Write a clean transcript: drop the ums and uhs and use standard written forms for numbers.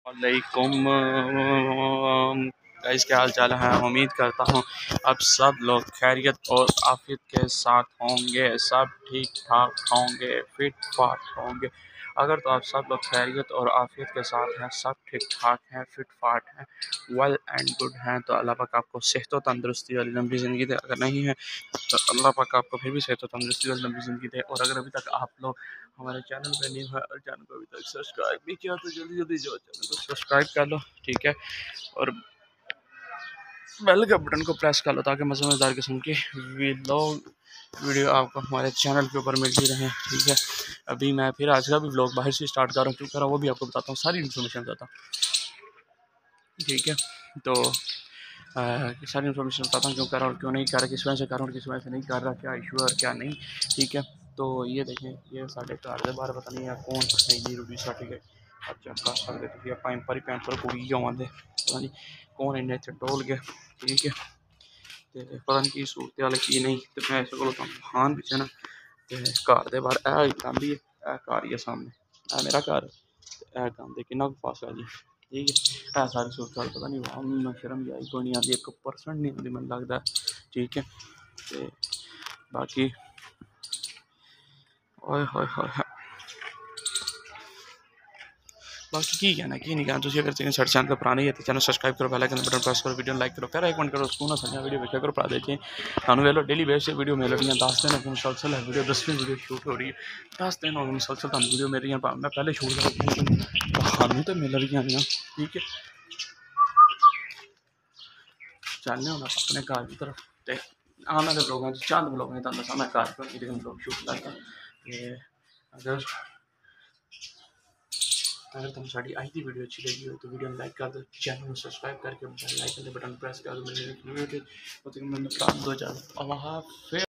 वालेकुम गाइस, क्या हाल चाल है। उम्मीद करता हूँ अब सब लोग खैरियत और आफियत के साथ होंगे, सब ठीक ठाक होंगे, फिट फाट होंगे। अगर तो आप सब लोग खैरियत और आफियत के साथ हैं, सब ठीक ठाक हैं, फिट फाट हैं, वेल एंड गुड हैं, तो अल्लाह पाक आपको सेहत और तंदुरुस्ती और लंबी ज़िंदगी दे। अगर नहीं है तो अल्लाह पाक आपको फिर भी सेहत और तंदुरुस्ती और लंबी ज़िंदगी दे। और अगर अभी तक आप लोग हमारे चैनल पे न्यू है और चैनल को अभी तक सब्सक्राइब नहीं किया तो जल्दी जल्दी जो चैनल को सब्सक्राइब कर लो, ठीक है, और बेल के बटन को प्रेस कर लो ताकि मज़ेदार किस्म की वीडियो आपको हमारे चैनल के ऊपर मिलती रहे, ठीक है। अभी मैं फिर आज का भी व्लॉग बाहर से स्टार्ट कर रहा हूँ, क्यों कर रहा हूँ वो भी आपको बताता हूँ, सारी इन्फॉर्मेशन बताता हूँ, ठीक है। तो सारी इन्फॉर्मेशन बताता हूँ क्यों कर रहा हूँ, क्यों नहीं कर रहा, किस वजह से कर रहा हूँ, किस वजह से नहीं कर रहा, क्या इशू है और क्या नहीं, ठीक है। तो ये देखें, ये साढ़े घर के बाहर पता नहीं है कौन नहीं रुपी साढ़े गए अच्छा कर सकते तुम पाई पर भैन पर कुड़ी आते पता नहीं कौन इन्हें इतने टोल गया, ठीक है। तो पता नहीं की सूरत हाल की नहीं, तो मैं इस को खान पिछे ना तो घर के बाहर गांधी है, घर ही है सामने, मेरा घर गांधी कि फासला जी, ठीक है। सारी सूरत हाल पता नहीं वहाँ शर्म आई कोई नहीं आती, 1% नहीं आती मैंने लगता, ठीक है। तो बाकी ओए होए होए बाकी की कहना की नहीं कहना, तुम अगर चैनल साढ़े चैनल पुराने ही है तो चैनल सब्सक्राइब करो, बेल आइकन बटन प्रेस करो, वीडियो लाइक करो, फिर एक कमेंट करो, सुनो सजा वीडियो देखा करो, पा देते हैं वेलो डेली बेस वीडियो मिल रही है, 10 दिन हो मुसलसल है वीडियो, 10वीं वीडियो शूट हो रही है, 10 दिन हो मुसलसल तुम वीडियो मिल रही है, मैं पहले शूट कर सानू तो मिल रही हैं, ठीक है। चलने होना अपने घर की तरफ तो आने वाले ब्लॉगों चंद ब्लॉगों तुम दसा मैं घर पर नहीं ब्लॉग शूट करता। अगर अगर तुम साड़ी आज की वीडियो अच्छी लगी हो तो वीडियो में लाइक कर दो, चैनल को सब्सक्राइब करके बेल आइकन के बटन प्रेस कर दो, मैंने दो अल्लाह हाफिज़।